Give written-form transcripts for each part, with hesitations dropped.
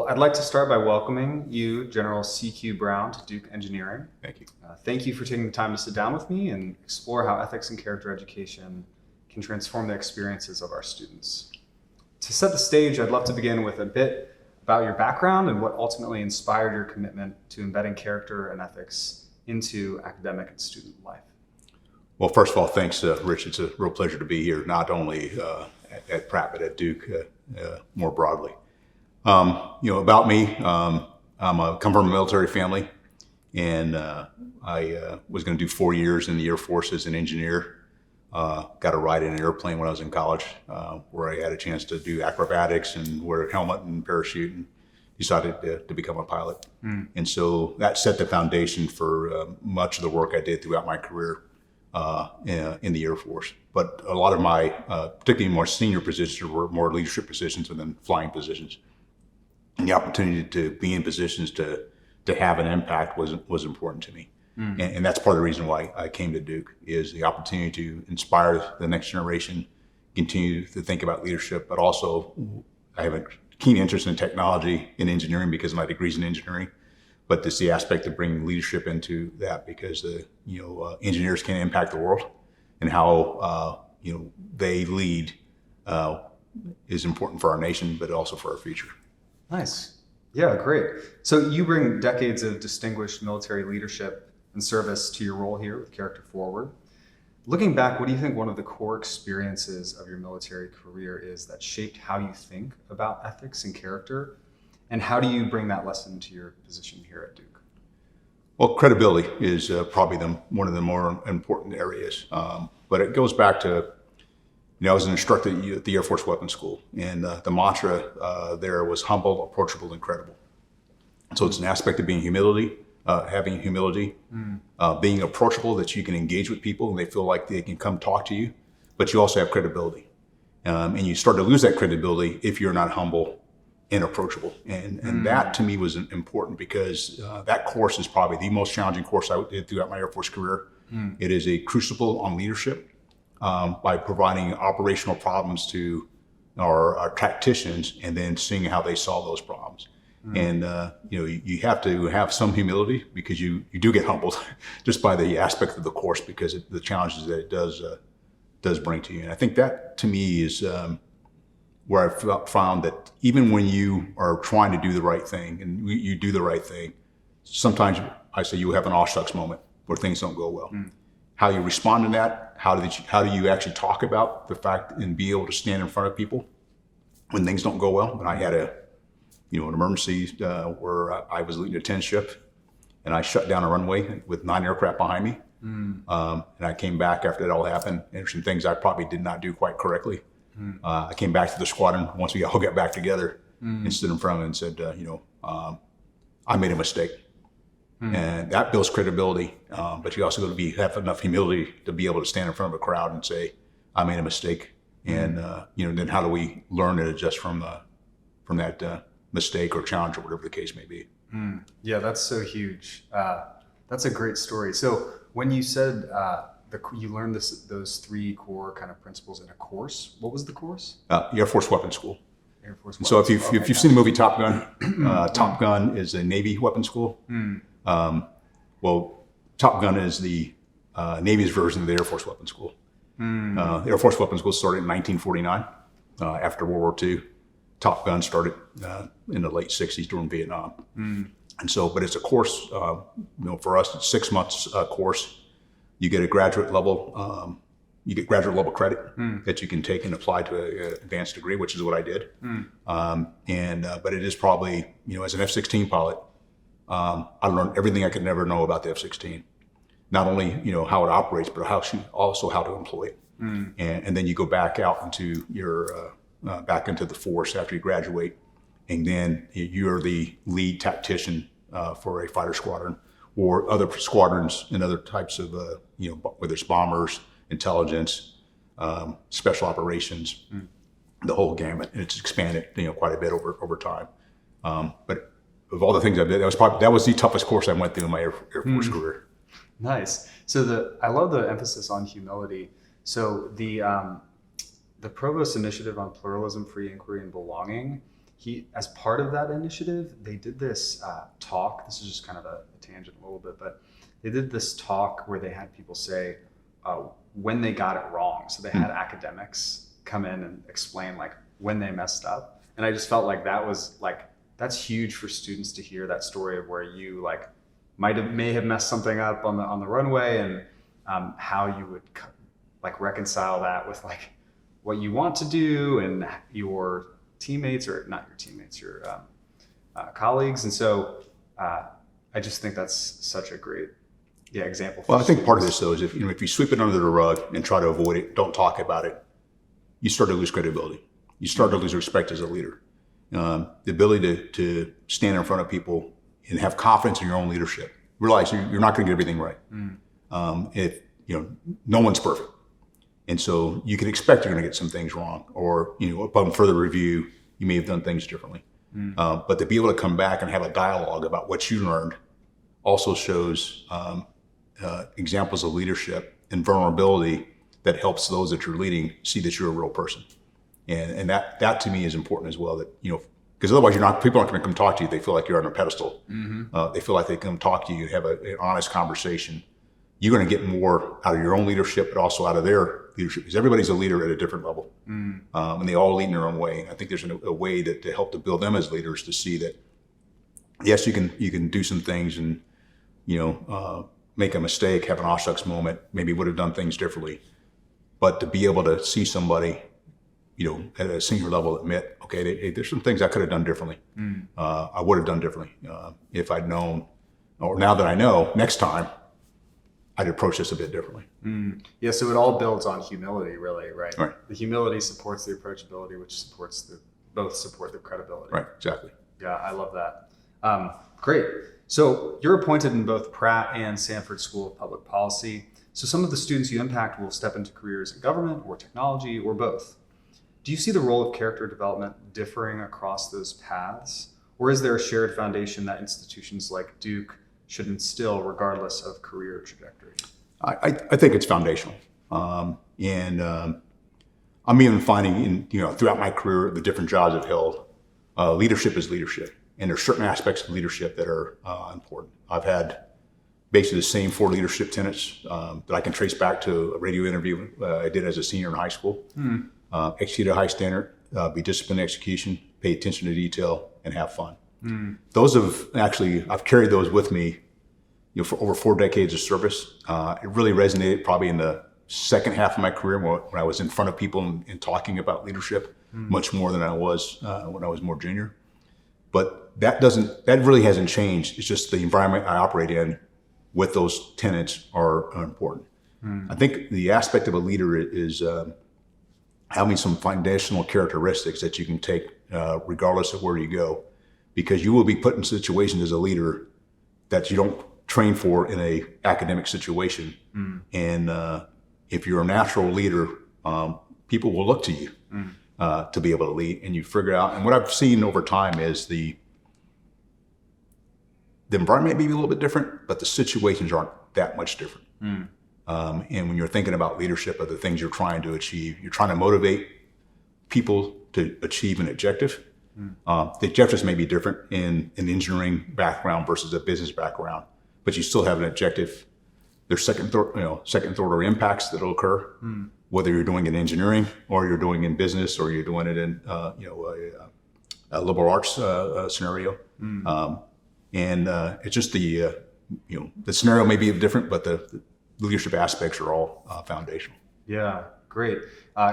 I'd like to start by welcoming you, General C.Q. Brown, to Duke Engineering. Thank you. Thank you for taking the time to sit down with me and explore how ethics and character education can transform the experiences of our students. To set the stage, I'd love to begin with a bit about your background and what ultimately inspired your commitment to embedding character and ethics into academic and student life. Well, first of all, thanks, Rich. It's a real pleasure to be here, not only at Pratt, but at Duke more broadly. About me, I come from a military family, and I was going to do 4 years in the Air Force as an engineer. Got a ride in an airplane when I was in college, where I had a chance to do acrobatics and wear a helmet and parachute, and decided to become a pilot. And so that set the foundation for much of the work I did throughout my career in the Air Force. But a lot of my, particularly more senior positions, were more leadership positions than flying positions. And the opportunity to be in positions to have an impact was important to me. And that's part of the reason why I came to Duke, is the opportunity to inspire the next generation, continue to think about leadership, but also I have a keen interest in technology and engineering because of my degrees in engineering. But it's the aspect of bringing leadership into that, because engineers can impact the world, and how they lead is important for our nation, but also for our future. Nice. Yeah, great. So you bring decades of distinguished military leadership and service to your role here with Character Forward. Looking back, what do you think one of the core experiences of your military career is that shaped how you think about ethics and character? And how do you bring that lesson to your position here at Duke? Well, credibility is probably one of the more important areas. But it goes back to, I was an instructor at the Air Force Weapons School, and the mantra there was humble, approachable, and credible. So it's an aspect of being having humility, being approachable, that you can engage with people and they feel like they can come talk to you, but you also have credibility. And you start to lose that credibility if you're not humble and approachable. And that to me was important, because that course is probably the most challenging course I did throughout my Air Force career. It is a crucible on leadership by providing operational problems to our tacticians and then seeing how they solve those problems. And you have to have some humility, because you do get humbled just by the aspect of the course, because the challenges that it does bring to you. And I think that to me is where I found that even when you are trying to do the right thing and you do the right thing, sometimes I say you have an aw shucks moment where things don't go well. How you respond to that, how do you actually talk about the fact and be able to stand in front of people when things don't go well? And I had an emergency where I was leading a 10 shift, and I shut down a runway with 9 aircraft behind me. And I came back after that all happened, and there's some things I probably did not do quite correctly. I came back to the squadron once we all got back together and stood in front of him and said, I made a mistake. And that builds credibility, but you also got to have enough humility to be able to stand in front of a crowd and say, I made a mistake. And then how do we learn and adjust from that mistake or challenge, or whatever the case may be. Yeah, that's so huge. That's a great story. So when you said you learned those 3 core kind of principles in a course, what was the course? Air Force Weapons School. Air Force Weapons. So if you've seen the movie Top Gun, Top Gun is a Navy weapons school. Well, Top Gun is the Navy's version of the Air Force Weapons School. The Air Force Weapons School started in 1949 after World War II. Top Gun started in the late 60s during Vietnam. And so, but it's a course, for us, it's 6 months course. You get a graduate level, credit that you can take and apply to an advanced degree, which is what I did. But it is probably, as an F-16 pilot, I learned everything I could never know about the F-16. Not only, how it operates, but also how to employ it. And then you go back out into back into the force after you graduate, and then you're the lead tactician for a fighter squadron or other squadrons and other types of, whether it's bombers, intelligence, special operations, the whole gamut. And it's expanded, quite a bit over time. But of all the things I did, that was the toughest course I went through in my Air Force career. Nice. So I love the emphasis on humility. So the Provost Initiative on Pluralism, Free Inquiry, and Belonging as part of that initiative, they did this talk. This is just kind of a tangent a little bit, but they did this talk where they had people say when they got it wrong. So they had academics come in and explain like when they messed up. And I just felt like that's huge for students to hear that story of where you like may have messed something up on the runway, and how you would like reconcile that with like what you want to do and your teammates, or not your teammates, your colleagues. And so I just think that's such a great example. Well, I think part of this though is if you sweep it under the rug and try to avoid it, don't talk about it, you start to lose credibility. You start to lose respect as a leader. The ability to stand in front of people and have confidence in your own leadership. Realize you're not going to get everything right. If no one's perfect, and so you can expect you're going to get some things wrong, or upon further review, you may have done things differently. But to be able to come back and have a dialogue about what you learned also shows examples of leadership and vulnerability that helps those that you're leading see that you're a real person. And that to me is important as well. That because otherwise people aren't going to come talk to you. They feel like you're on a pedestal. They feel like they come talk to you and have an honest conversation. You're going to get more out of your own leadership, but also out of their leadership, because everybody's a leader at a different level, and they all lead in their own way. And I think there's a way to help to build them as leaders to see that yes, you can do some things and make a mistake, have an aw shucks moment, maybe would have done things differently, but to be able to see somebody at a senior level admit, okay, there's some things I could have done differently. I would have done differently if I'd known, or now that I know, next time I'd approach this a bit differently. Yeah, so it all builds on humility, really, right? Right. The humility supports the approachability, which both support the credibility. Right, exactly. Yeah, I love that. Great. So you're appointed in both Pratt and Sanford School of Public Policy. So some of the students you impact will step into careers in government or technology or both. Do you see the role of character development differing across those paths? Or is there a shared foundation that institutions like Duke should instill regardless of career trajectory? I think it's foundational. And I'm even finding throughout my career, the different jobs I've held, leadership is leadership. And there's certain aspects of leadership that are important. I've had basically the same 4 leadership tenets that I can trace back to a radio interview I did as a senior in high school. Execute at a high standard, be disciplined in execution, pay attention to detail, and have fun. Those I've carried those with me for over 4 decades of service. It really resonated probably in the second half of my career when I was in front of people and talking about leadership much more than I was when I was more junior. But that really hasn't changed. It's just the environment I operate in with those tenets are important. I think the aspect of a leader is having some foundational characteristics that you can take regardless of where you go, because you will be put in situations as a leader that you don't train for in a academic situation. And if you're a natural leader, people will look to you to be able to lead, and you figure out. And what I've seen over time is the environment may be a little bit different, but the situations aren't that much different. And when you're thinking about leadership of the things you're trying to achieve, you're trying to motivate people to achieve an objective. The objectives may be different in an engineering background versus a business background, but you still have an objective. There's second order impacts that'll occur, whether you're doing it in engineering or you're doing it in business or you're doing it in a liberal arts scenario. And it's just the scenario may be different, but the leadership aspects are all foundational. Yeah, great.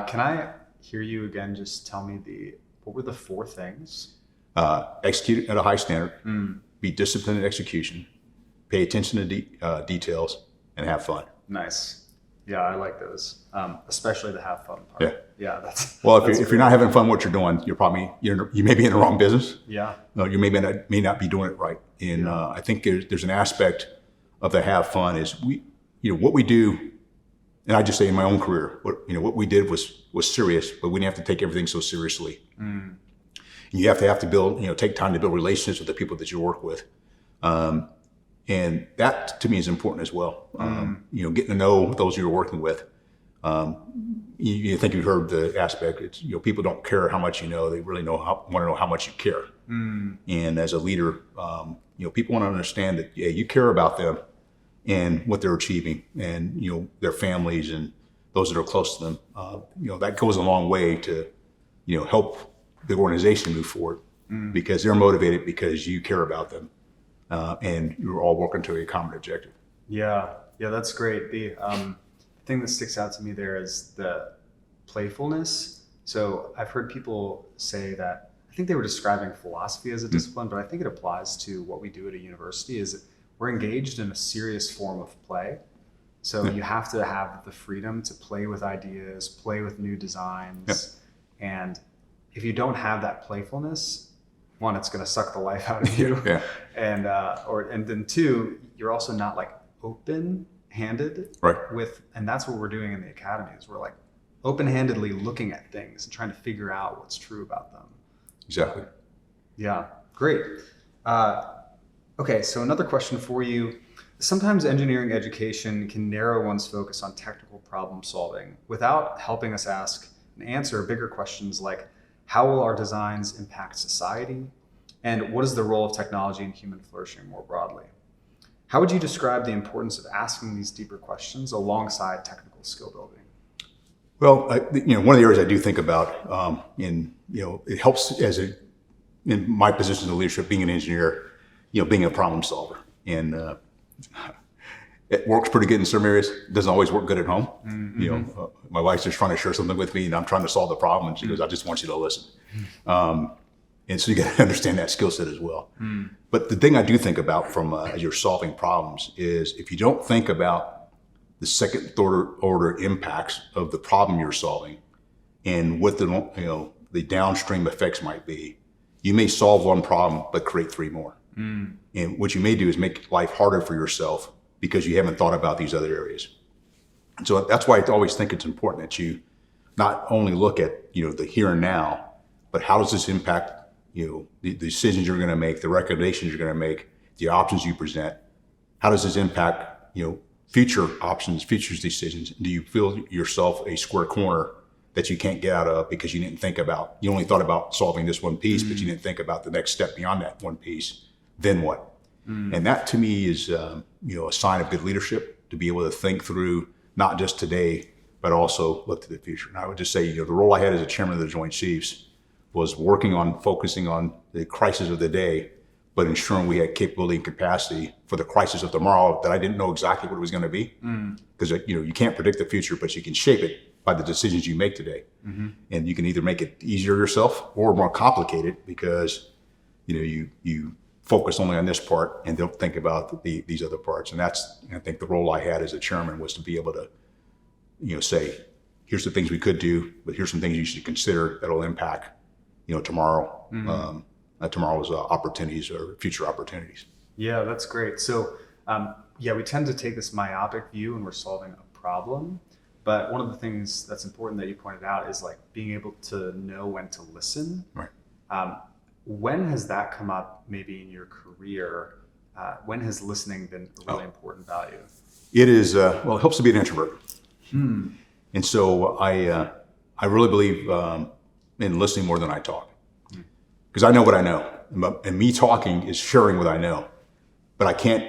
Can I hear you again? Just tell me what were the 4 things? Execute at a high standard, be disciplined in execution, pay attention to details, and have fun. Nice. Yeah, I like those, especially the have fun part. Yeah, that's well. That's if you're not having fun, what you're doing, you may be in the wrong business. Yeah. You may not be doing it right. And I think there's an aspect of the have fun is what we do, and I just say in my own career, what we did was serious, but we didn't have to take everything so seriously. And you have to build, take time to build relationships with the people that you work with. And that to me is important as well. Getting to know those you're working with. You think you've heard the aspect, it's, people don't care how much you know, they really want to know how much you care. And as a leader, people want to understand that, yeah, you care about them and what they're achieving, and, their families and those that are close to them. That goes a long way to, help the organization move forward, because they're motivated because you care about them, and you're all working to a common objective. Yeah, that's great. The thing that sticks out to me there is the playfulness. So I've heard people say that, I think they were describing philosophy as a discipline, but I think it applies to what we do at a university, is that we're engaged in a serious form of play. So you have to have the freedom to play with ideas, play with new designs. And if you don't have that playfulness, one, it's going to suck the life out of you. And then two, you're also not like open-handed with, and that's what we're doing in the academy, is we're like open-handedly looking at things and trying to figure out what's true about them. Exactly. Yeah, great. Okay, so another question for you. Sometimes engineering education can narrow one's focus on technical problem solving without helping us ask and answer bigger questions like, how will our designs impact society? And what is the role of technology in human flourishing more broadly? How would you describe the importance of asking these deeper questions alongside technical skill building? Well, one of the areas I do think about, it helps in my position of leadership, being an engineer, being a problem solver. And it works pretty good in some areas. It doesn't always work good at home. My wife's just trying to share something with me, and I'm trying to solve the problem, and she goes, "I just want you to listen." And so you got to understand that skill set as well. But the thing I do think about from as you're solving problems is, if you don't think about the second order impacts of the problem you're solving and what the downstream effects might be, you may solve one problem but create three more. And what you may do is make life harder for yourself because you haven't thought about these other areas. And so that's why I always think it's important that you not only look at the here and now, but how does this impact the decisions you're going to make, the recommendations you're going to make, the options you present. How does this impact future options, future decisions? Do you feel yourself a square corner that you can't get out of because you only thought about solving this one piece, but you didn't think about the next step beyond that one piece? Then what? And that to me is a sign of good leadership, to be able to think through not just today, but also look to the future. And I would just say, the role I had as a chairman of the Joint Chiefs was focusing on the crisis of the day, but ensuring we had capability and capacity for the crisis of tomorrow that I didn't know exactly what it was going to be. Because you can't predict the future, but you can shape it by the decisions you make today. And you can either make it easier yourself or more complicated, because you focus only on this part and don't think about these other parts. And that's, I think, the role I had as a chairman, was to be able to say, here's the things we could do, but here's some things you should consider that'll impact tomorrow, tomorrow's opportunities or future opportunities. Yeah, that's great. So we tend to take this myopic view when we're solving a problem. But one of the things that's important that you pointed out is like being able to know when to listen. Right. When has that come up maybe in your career? When has listening been a really important value? It is, it helps to be an introvert. And so I really believe in listening more than I talk. Because I know what I know. And me talking is sharing what I know. But I can't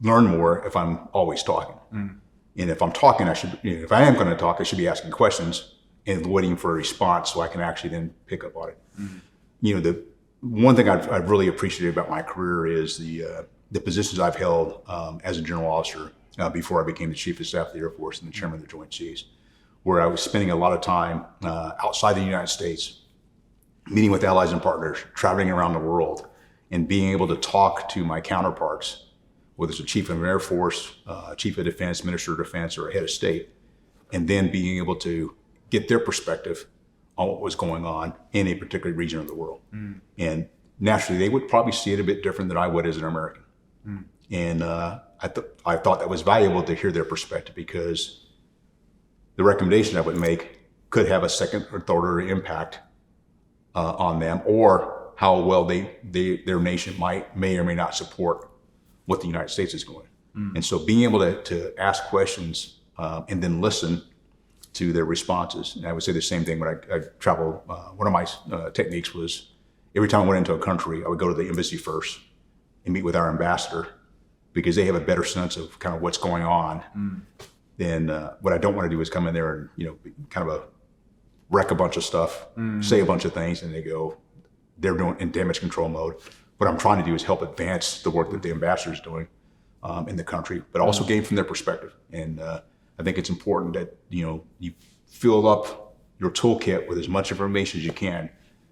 learn more if I'm always talking. And if I'm talking, if I am going to talk, I should be asking questions and waiting for a response so I can actually then pick up on it. The one thing I've really appreciated about my career is the positions I've held as a general officer before I became the Chief of Staff of the Air Force and the Chairman of the Joint Chiefs, where I was spending a lot of time outside the United States, meeting with allies and partners, traveling around the world, and being able to talk to my counterparts, whether it's a Chief of Air Force, Chief of Defense, Minister of Defense, or a head of state, and then being able to get their perspective on what was going on in a particular region of the world. And naturally, they would probably see it a bit different than I would as an American. And I thought that was valuable to hear their perspective, because the recommendation I would make could have a second or third order impact on them, or how well their nation may or may not support what the United States is going. And so being able to ask questions and then listen to their responses. And I would say the same thing when I travel. One of my techniques was every time I went into a country, I would go to the embassy first and meet with our ambassador, because they have a better sense of kind of what's going on than what I don't want to do is come in there and, kind of wreck a bunch of stuff, say a bunch of things, and they're doing in damage control mode. What I'm trying to do is help advance the work that the ambassador is doing in the country, but also gain from their perspective. And I think it's important that, you fill up your toolkit with as much information as you can,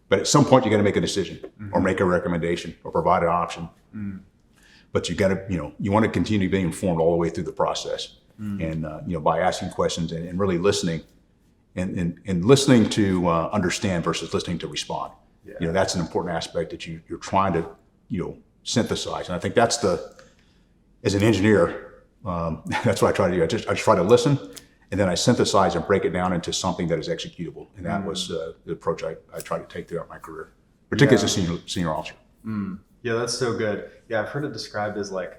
but at some point you got to make a decision or make a recommendation or provide an option. But you got to, you want to continue to be informed all the way through the process. And, by asking questions and really listening and listening to understand versus listening to respond. Yeah. That's an important aspect that you're trying to, synthesize. And I think that's as an engineer, that's what I try to do. I just try to listen, and then I synthesize and break it down into something that is executable. And that was the approach I tried to take throughout my career, particularly as a senior officer. Yeah, that's so good. Yeah, I've heard it described as like,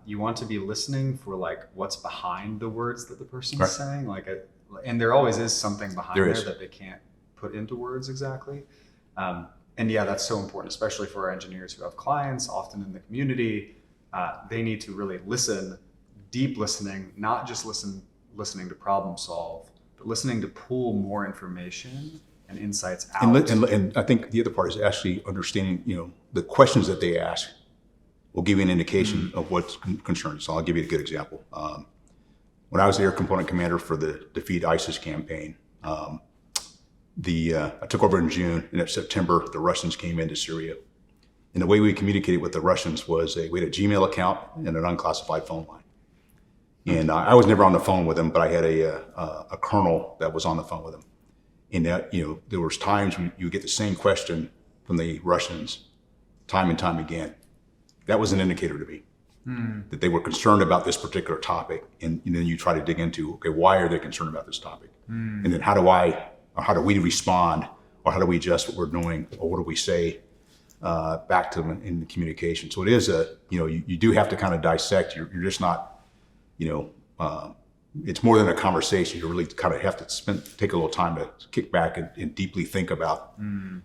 you want to be listening for like what's behind the words that the person is saying. And there always is something behind there that they can't put into words exactly. And yeah, that's so important, especially for our engineers who have clients, often in the community. They need to really listen, deep listening, not just listening to problem solve, but listening to pull more information and insights out. And I think the other part is actually understanding, the questions that they ask will give you an indication of what's concerned. So I'll give you a good example. When I was the air component commander for the Defeat ISIS campaign, I took over in June, and in September, the Russians came into Syria. And the way we communicated with the Russians was we had a Gmail account and an unclassified phone line. And I was never on the phone with them, but I had a colonel that was on the phone with them. And that, there was times when you would get the same question from the Russians time and time again. That was an indicator to me that they were concerned about this particular topic. And then you try to dig into, okay, why are they concerned about this topic? And then how do we respond, or how do we adjust what we're doing, or what do we say back to them in the communication? So it is you do have to kind of dissect. You're just not, it's more than a conversation. You really kind of have to take a little time to kick back and deeply think about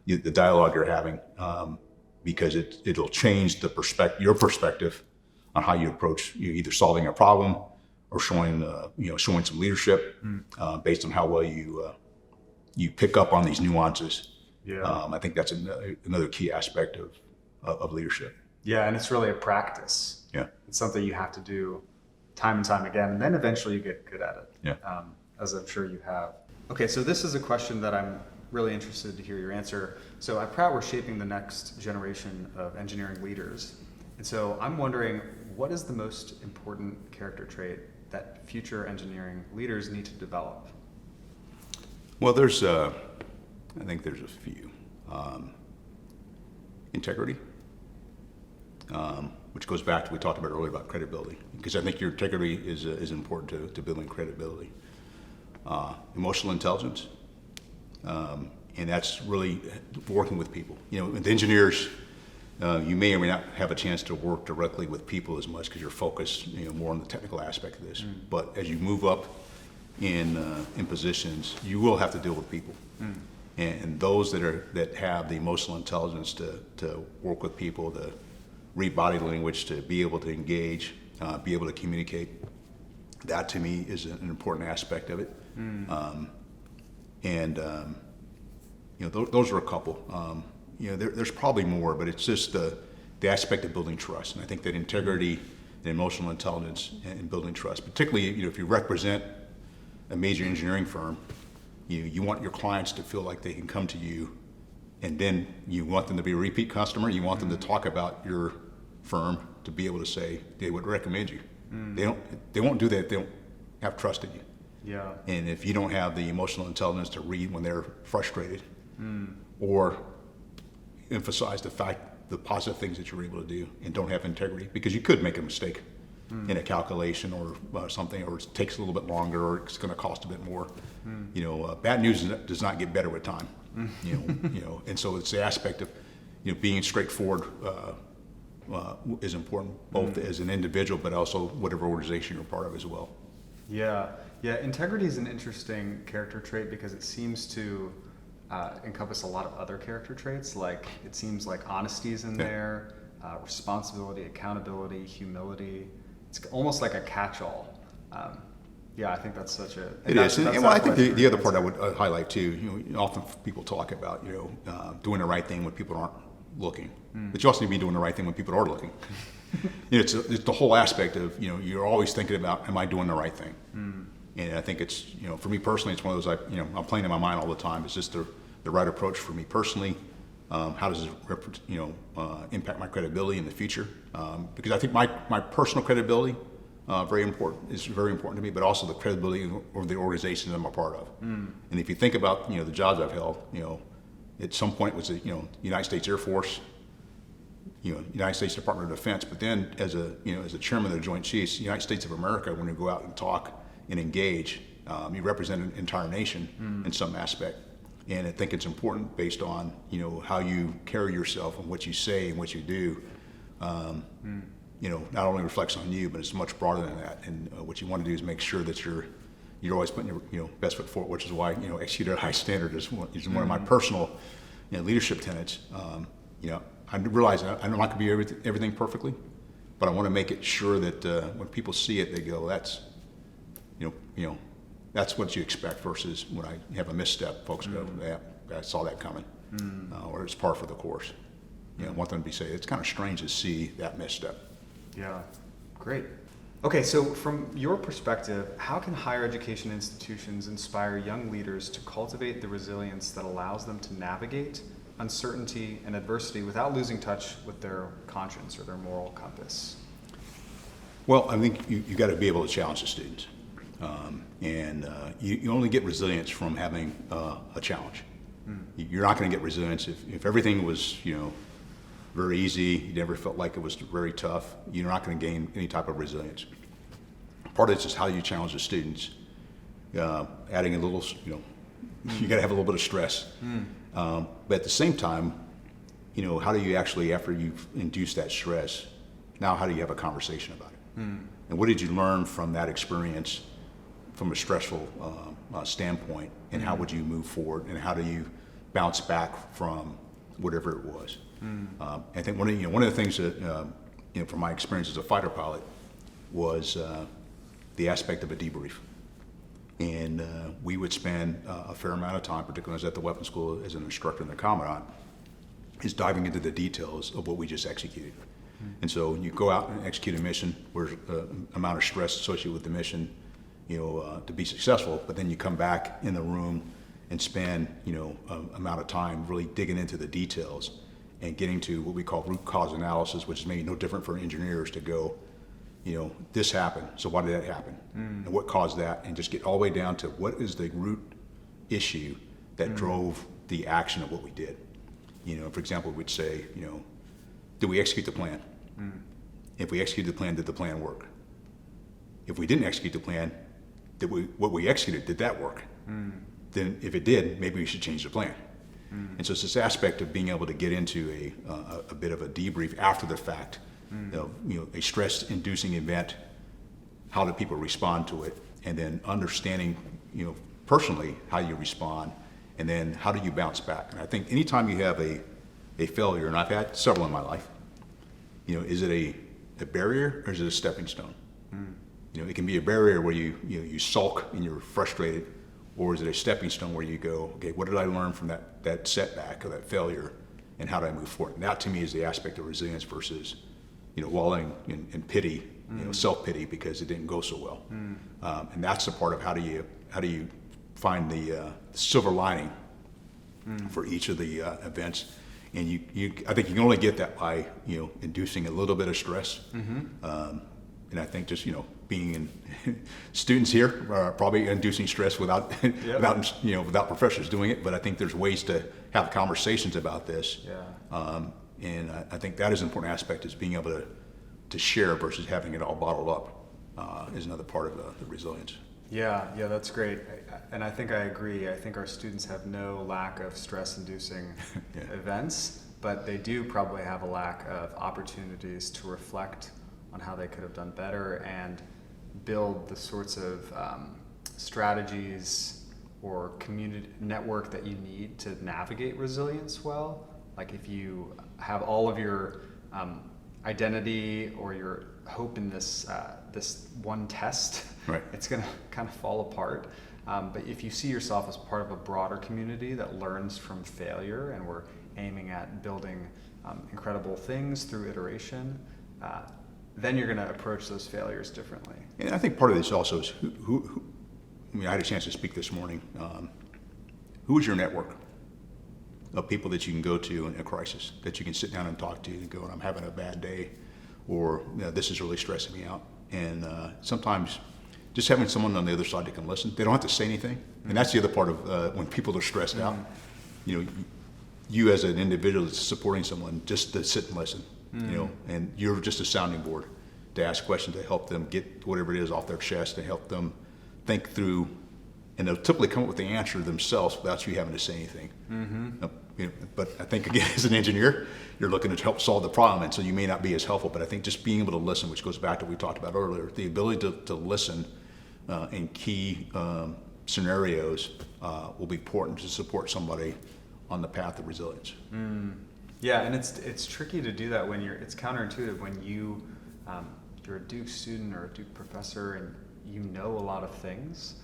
the dialogue you're having, because it'll change your perspective on how you approach either solving a problem or showing some leadership based on how well you pick up on these nuances. Yeah. I think that's another key aspect of leadership. Yeah, and it's really a practice. Yeah. It's something you have to do time and time again, and then eventually you get good at it. Yeah. As I'm sure you have. Okay, so this is a question that I'm really interested to hear your answer. So at Pratt, we're shaping the next generation of engineering leaders. And so I'm wondering, what is the most important character trait that future engineering leaders need to develop? Well, I think there's a few. Integrity, which goes back to what we talked about earlier about credibility, because I think your integrity is important to building credibility. Emotional intelligence, and that's really working with people. With engineers, you may or may not have a chance to work directly with people as much because you're focused, more on the technical aspect of this. But as you move up in positions, you will have to deal with people. And those that have the emotional intelligence to work with people, to read body language, to be able to engage, be able to communicate, that to me is an important aspect of it. Those are a couple. There's probably more, but it's just the aspect of building trust. And I think that integrity and emotional intelligence and building trust, particularly if you represent a major engineering firm, you want your clients to feel like they can come to you, and then you want them to be a repeat customer. You want them to talk about your firm, to be able to say they would recommend you. They won't do that if they don't have trust in you. Yeah. And if you don't have the emotional intelligence to read when they're frustrated, or emphasize the positive things that you're able to do, and don't have integrity, because you could make a mistake in a calculation or something, or it takes a little bit longer, or it's going to cost a bit more. Bad news does not get better with time. And so it's the aspect of being straightforward is important, both as an individual, but also whatever organization you're part of as well. Yeah, Yeah, integrity is an interesting character trait because it seems to encompass a lot of other character traits. Like it seems like honesty is in Yeah. there, responsibility, accountability, humility. It's almost like a catch-all. Yeah, I think that's such a. It is, and well, I think the other part I would. would highlight too. Often people talk about doing the right thing when people aren't looking, but you also need to be doing the right thing when people are looking. It's the whole aspect of you're always thinking about, am I doing the right thing? And I think it's for me personally, it's one of those I'm playing in my mind all the time. Is this the right approach for me personally? How does it impact my credibility in the future? Because I think my personal credibility is very important to me, but also the credibility of the organization that I'm a part of. And if you think about the jobs I've held, at some point was the United States Air Force, United States Department of Defense, but then as a chairman of the Joint Chiefs, the United States of America, when you go out and talk and engage, you represent an entire nation in some aspect. And I think it's important based on how you carry yourself and what you say and what you do. Not only reflects on you, but it's much broader than that. And what you want to do is make sure that you're always putting your best foot forward, which is why execute at a high standard is one of my personal leadership tenets. I realize I'm not going to be everything perfectly, but I want to make it sure that when people see it, they go, that's that's what you expect, versus when I have a misstep, folks go, yeah, I saw that coming, or it's par for the course. I want them to be saying, it's kind of strange to see that misstep. Yeah, great. Okay, so from your perspective, how can higher education institutions inspire young leaders to cultivate the resilience that allows them to navigate uncertainty and adversity without losing touch with their conscience or their moral compass? Well, I think you got to be able to challenge the students. You only get resilience from having a challenge. You're not going to get resilience if everything was, very easy, you never felt like it was very tough, you're not going to gain any type of resilience. Part of it is just how you challenge the students, adding a little, you got to have a little bit of stress. But at the same time, how do you actually, after you've induced that stress, now how do you have a conversation about it? And what did you learn from that experience from a stressful standpoint, and how would you move forward, and how do you bounce back from whatever it was? I think one of the things that from my experience as a fighter pilot was the aspect of a debrief. And we would spend a fair amount of time, particularly when I was at the weapons school as an instructor and the commandant, is diving into the details of what we just executed. And so you go out and execute a mission where amount of stress associated with the mission, to be successful, but then you come back in the room and spend, amount of time really digging into the details and getting to what we call root cause analysis, which is maybe no different for engineers to go, this happened, so why did that happen? And what caused that? And just get all the way down to what is the root issue that drove the action of what we did. For example, we'd say, did we execute the plan? If we executed the plan, did the plan work? If we didn't execute the plan, what we executed, did that work? Then if it did, maybe we should change the plan. And so it's this aspect of being able to get into a bit of a debrief after the fact, a stress-inducing event, how do people respond to it, and then understanding, personally how you respond, and then how do you bounce back. And I think anytime you have a failure, and I've had several in my life, is it a barrier or is it a stepping stone? It can be a barrier where you sulk and you're frustrated, or is it a stepping stone where you go, okay, what did I learn from that setback or that failure, and how do I move forward? And that to me is the aspect of resilience versus, wallowing in pity, self-pity because it didn't go so well. And that's the part of how do you find the silver lining for each of the events. And I think you can only get that by inducing a little bit of stress. And I think just being in students here are probably inducing stress without without professors doing it. But I think there's ways to have conversations about this. And I think that is an important aspect, is being able to share versus having it all bottled up is another part of the resilience. Yeah, that's great. And I think I agree. I think our students have no lack of stress-inducing events, but they do probably have a lack of opportunities to reflect on how they could have done better and build the sorts of strategies or community network that you need to navigate resilience well? Like if you have all of your identity or your hope in this this one test, right, it's going to kind of fall apart. But if you see yourself as part of a broader community that learns from failure, and we're aiming at building incredible things through iteration, then you're going to approach those failures differently. And I think part of this also is who I mean, I had a chance to speak this morning. Who is your network of people that you can go to in a crisis, that you can sit down and talk to and go, I'm having a bad day, or this is really stressing me out. And sometimes just having someone on the other side that can listen. They don't have to say anything. Mm-hmm. And that's the other part of when people are stressed out. You as an individual that's supporting someone, just to sit and listen, and you're just a sounding board to ask questions to help them get whatever it is off their chest, to help them think through, and they'll typically come up with the answer themselves without you having to say anything. Mm-hmm. But I think, again, as an engineer, you're looking to help solve the problem, and so you may not be as helpful, but I think just being able to listen, which goes back to what we talked about earlier, the ability to listen in key scenarios will be important to support somebody on the path of resilience. Yeah, and it's tricky to do that when it's counterintuitive when you're a Duke student or a Duke professor and you know a lot of things,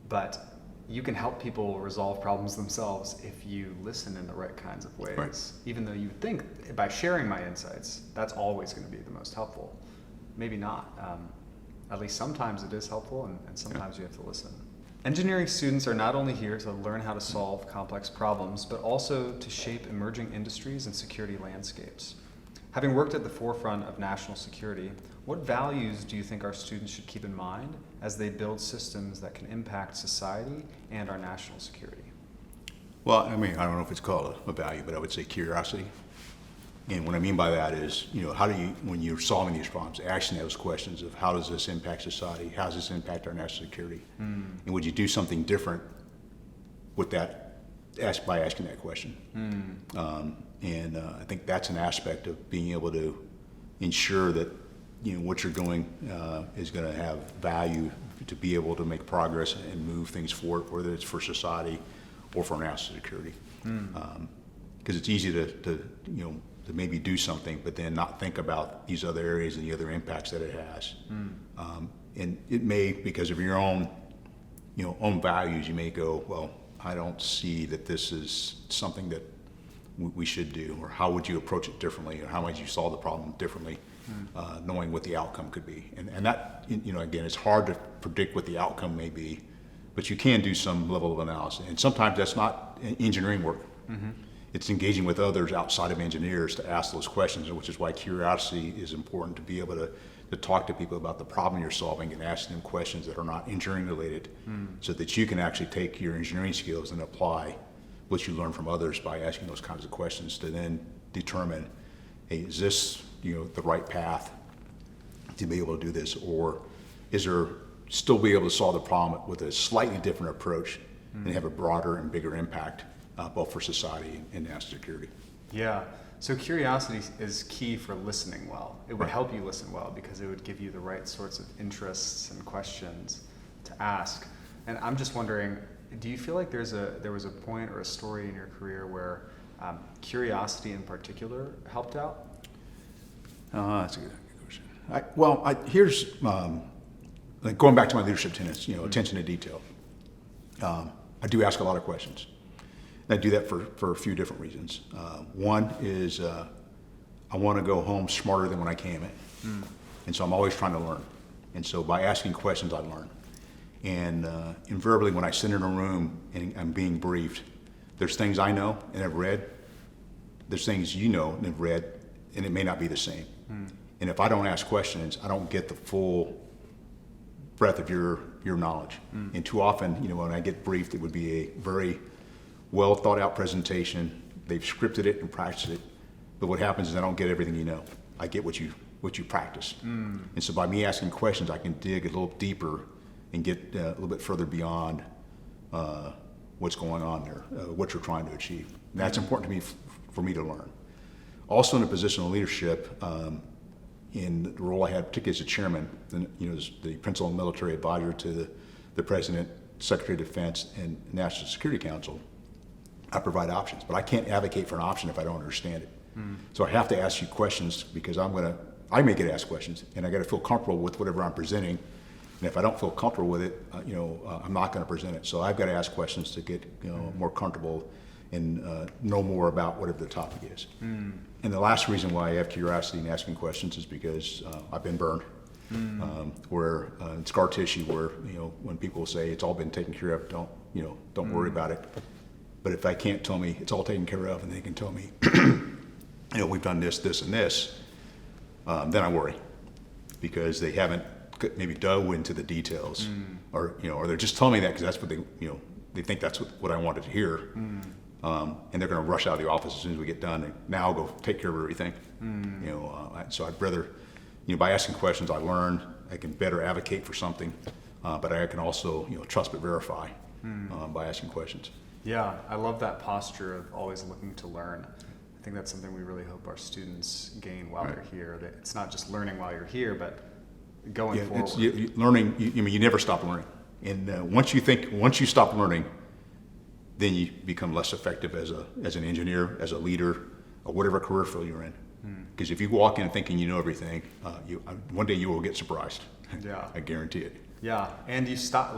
but you can help people resolve problems themselves if you listen in the right kinds of ways. Right. Even though you think by sharing my insights, that's always going to be the most helpful. Maybe not. At least sometimes it is helpful, and sometimes you have to listen. Engineering students are not only here to learn how to solve complex problems, but also to shape emerging industries and security landscapes. Having worked at the forefront of national security, what values do you think our students should keep in mind as they build systems that can impact society and our national security? Well, I mean, I don't know if it's called a value, but I would say curiosity. And what I mean by that is, how do you, when you're solving these problems, asking those questions of how does this impact society? How does this impact our national security? And would you do something different with that, by asking that question? I think that's an aspect of being able to ensure that what you're doing is going to have value to be able to make progress and move things forward, whether it's for society or for national security. Because it's easy to maybe do something, but then not think about these other areas and the other impacts that it has. And it may, because of your own values, you may go, well, I don't see that this is something that we should do, or how would you approach it differently, or how might you solve the problem differently, knowing what the outcome could be. And that, again, it's hard to predict what the outcome may be, but you can do some level of analysis. And sometimes that's not engineering work. It's engaging with others outside of engineers to ask those questions, which is why curiosity is important, to be able to talk to people about the problem you're solving and ask them questions that are not engineering related, so that you can actually take your engineering skills and apply what you learn from others by asking those kinds of questions to then determine, hey, is this the right path to be able to do this, or is there still be able to solve the problem with a slightly different approach and have a broader and bigger impact, both for society and national security. Yeah, so curiosity is key for listening well. It would Right. help you listen well because it would give you the right sorts of interests and questions to ask. And I'm just wondering, do you feel like there was a point or a story in your career where curiosity in particular helped out? That's a good question. Here's like going back to my leadership tenets, attention to detail. I do ask a lot of questions. And I do that for a few different reasons. One is I want to go home smarter than when I came in. And so I'm always trying to learn. And so by asking questions, I learn. And invariably, when I sit in a room and I'm being briefed, there's things I know and have read, there's things you know and have read, and it may not be the same. And if I don't ask questions, I don't get the full breadth of your knowledge. And too often, when I get briefed, it would be a very well thought out presentation. They've scripted it and practiced it, but what happens is I don't get everything you know. I get what you practiced. And so by me asking questions, I can dig a little deeper and get a little bit further beyond what's going on there, what you're trying to achieve. And that's important to me for me to learn. Also in a position of leadership, in the role I had, particularly as a chairman, as the principal military advisor to the President, Secretary of Defense, and National Security Council, I provide options. But I can't advocate for an option if I don't understand it. So I have to ask you questions because I may get asked questions, and I got to feel comfortable with whatever I'm presenting. And if I don't feel comfortable with it, I'm not going to present it. So I've got to ask questions to get more comfortable and know more about whatever the topic is. And the last reason why I have curiosity in asking questions is because I've been burned. Where in scar tissue, where when people say it's all been taken care of, don't worry about it. But if they can't tell me it's all taken care of, and they can tell me, we've done this, this, and this, then I worry because they haven't maybe dove into the details, or they're just telling me that because that's what they think that's what I wanted to hear, and they're going to rush out of the office as soon as we get done. And now I'll go take care of everything. So I'd rather, by asking questions, I learn. I can better advocate for something, but I can also trust but verify by asking questions. Yeah, I love that posture of always looking to learn. I think that's something we really hope our students gain while they're here. That it's not just learning while you're here, but going forward. Learning. You never stop learning, and once you stop learning, then you become less effective as an engineer, as a leader, or whatever career field you're in. Because if you walk in thinking you know everything, one day you will get surprised. Yeah, I guarantee it. Yeah, and you stop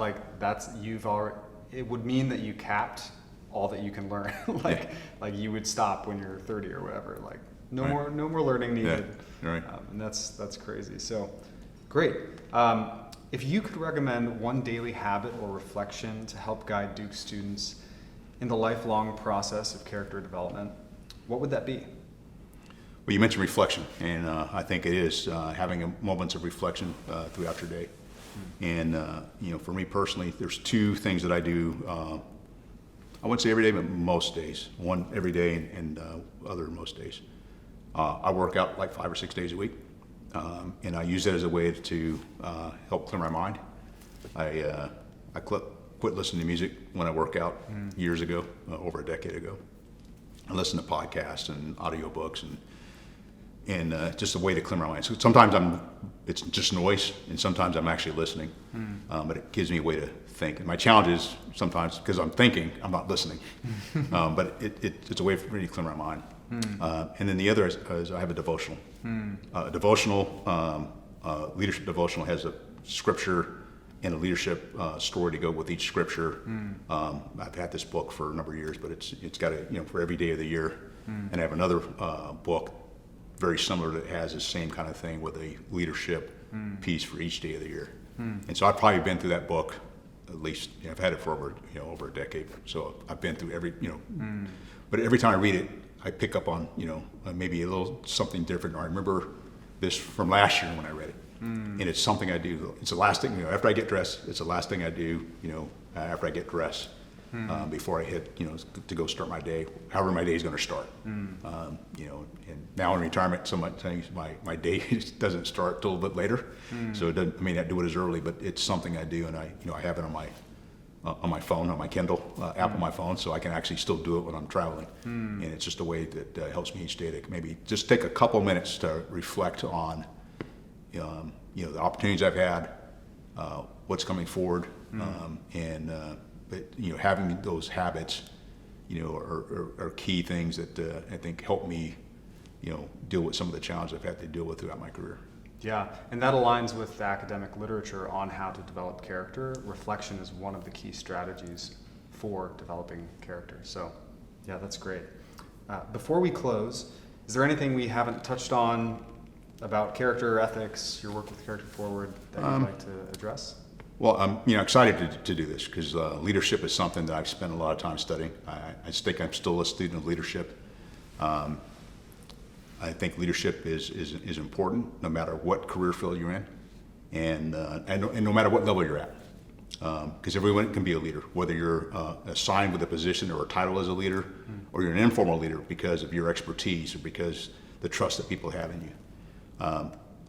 it would mean that you capped all that you can learn. like you would stop when you're 30 or whatever. Like no more learning needed. Yeah, right. And that's crazy. So great. If you could recommend one daily habit or reflection to help guide Duke students in the lifelong process of character development, what would that be? Well, you mentioned reflection, and I think it is having moments of reflection throughout your day. And for me personally, there's two things that I do. I wouldn't say every day, but most days. One every day, and other most days. I work out like 5 or 6 days a week, and I use that as a way to help clear my mind. I quit listening to music when I work out years ago, over a decade ago. I listen to podcasts and audiobooks and just a way to clear my mind. So sometimes it's just noise, and sometimes I'm actually listening, but it gives me a way to think. And my challenge is sometimes, because I'm thinking, I'm not listening, but it's a way for me to clear my mind. And then the other is I have a devotional. Leadership devotional has a scripture and a leadership story to go with each scripture. I've had this book for a number of years, but it's got for every day of the year. And I have another book very similar that has the same kind of thing with a leadership piece for each day of the year. And so I've probably been through that book at least. I've had it for over a decade. So I've been through every but every time I read it, I pick up on maybe a little something different. Or I remember this from last year when I read it. And it's something I do. It's the last thing, after I get dressed, it's the last thing I do, after I get dressed, before I hit, to go start my day, however my day is going to start. And now in retirement, so much things, my day doesn't start till a little bit later. So I may not do it as early, but it's something I do. And I have it on my phone, on my Kindle app on my phone, so I can actually still do it when I'm traveling. And it's just a way that helps me each day to maybe just take a couple minutes to reflect on the opportunities I've had, what's coming forward, but having those habits, are key things that I think help me, deal with some of the challenges I've had to deal with throughout my career. Yeah, and that aligns with the academic literature on how to develop character. Reflection is one of the key strategies for developing character. So, yeah, that's great. Before we close, is there anything we haven't touched on about character, ethics, your work with Character Forward that you'd like to address? Well, I'm excited to do this because leadership is something that I've spent a lot of time studying. I think I'm still a student of leadership. I think leadership is important no matter what career field you're in, and no matter what level you're at. Because everyone can be a leader, whether you're assigned with a position or a title as a leader, or you're an informal leader because of your expertise or because the trust that people have in you.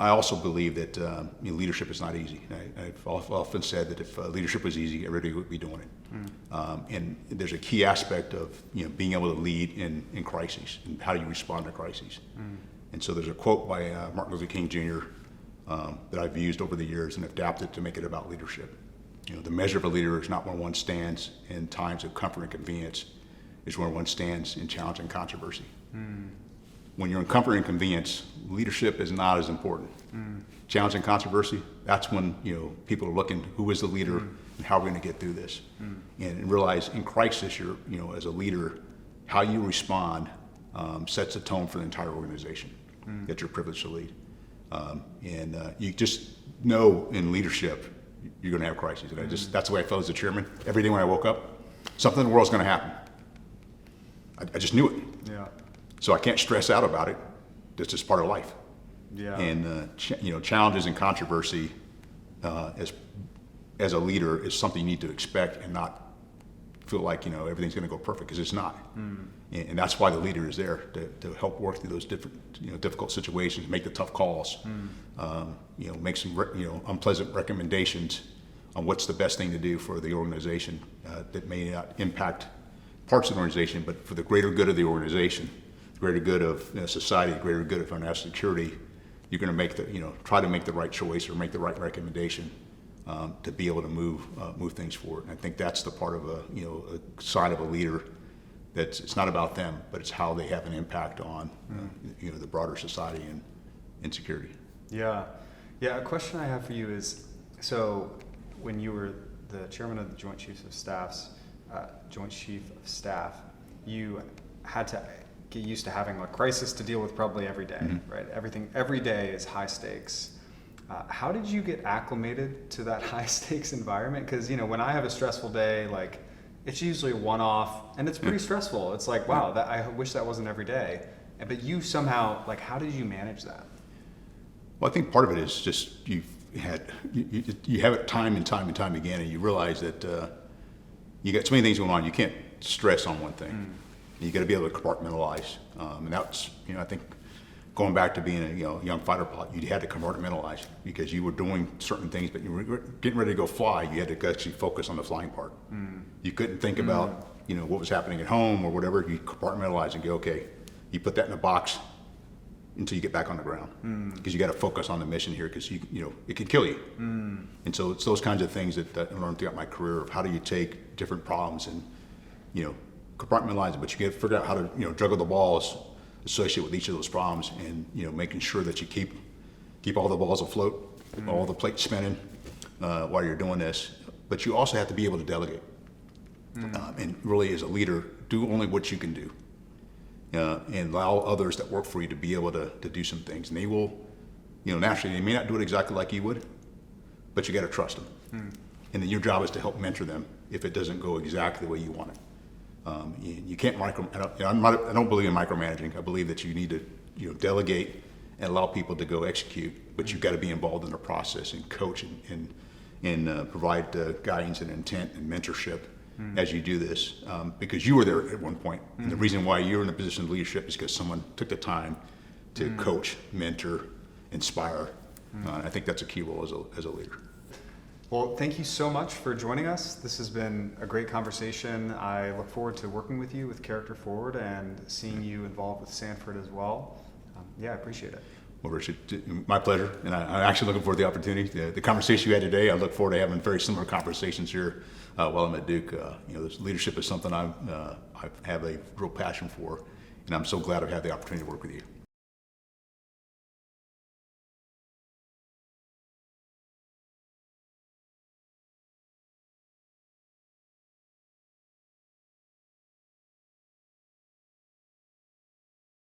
I also believe that leadership is not easy. I've often said that if leadership was easy, everybody would be doing it. And there's a key aspect of being able to lead in crises and how do you respond to crises. And so there's a quote by Martin Luther King Jr. That I've used over the years and adapted to make it about leadership. The measure of a leader is not where one stands in times of comfort and convenience, it's where one stands in challenge and controversy. When you're in comfort and convenience, leadership is not as important. Challenge and controversy, that's when people are looking, who is the leader and how are we going to get through this? And realize in crisis, you're as a leader, how you respond sets the tone for the entire organization that you're privileged to lead. You just know in leadership, you're going to have crises. And that's the way I felt as a chairman. Every day when I woke up, something in the world's going to happen. I just knew it. Yeah. So I can't stress out about it. That's just part of life. Yeah. And challenges and controversy as a leader is something you need to expect and not feel like everything's going to go perfect, because it's not. And that's why the leader is there to help work through those different difficult situations, make the tough calls, make some unpleasant recommendations on what's the best thing to do for the organization that may not impact parts of the organization, but for the greater good of the organization, the greater good of society, the greater good of our national security. You're going to make try to make the right choice or make the right recommendation to be able to move things forward. And I think that's the part of a side of a leader it's not about them, but it's how they have an impact on the broader society and security. Yeah. A question I have for you is, so when you were the chairman of the Joint Chief of Staff, you had to get used to having a crisis to deal with probably every day, right? Every day is high stakes. How did you get acclimated to that high stakes environment? Because when I have a stressful day, it's usually a one-off, and it's pretty stressful. It's like, wow, I wish that wasn't every day. But you somehow, how did you manage that? Well, I think part of it is just you have it time and time again, and you realize that you got so many things going on. You can't stress on one thing. You got to be able to compartmentalize, and that's I think going back to being a young fighter pilot, you had to compartmentalize because you were doing certain things, but you were getting ready to go fly. You had to actually focus on the flying part. You couldn't think about what was happening at home or whatever. You compartmentalize and go, okay, you put that in a box until you get back on the ground, because you got to focus on the mission here, because it can kill you. And so it's those kinds of things that I learned throughout my career of how do you take different problems and compartmentalize it, but you got to figure out how to juggle the balls associated with each of those problems, and making sure that you keep all the balls afloat, all the plates spinning while you're doing this. But you also have to be able to delegate, and really as a leader, do only what you can do, and allow others that work for you to be able to do some things. And they will, naturally, they may not do it exactly like you would, but you got to trust them. And then your job is to help mentor them if it doesn't go exactly the way you want it. You can't I don't believe in micromanaging. I believe that you need to delegate and allow people to go execute, but you've got to be involved in the process and coach and provide guidance and intent and mentorship as you do this, because you were there at one point. And the reason why you're in a position of leadership is because someone took the time to coach, mentor, inspire. I think that's a key role as a leader. Well, thank you so much for joining us. This has been a great conversation. I look forward to working with you with Character Forward and seeing you involved with Sanford as well. I appreciate it. Well, Richard, my pleasure. And I'm actually looking forward to the opportunity. The conversation you had today, I look forward to having very similar conversations here while I'm at Duke. This leadership is something I have a real passion for, and I'm so glad I've had the opportunity to work with you.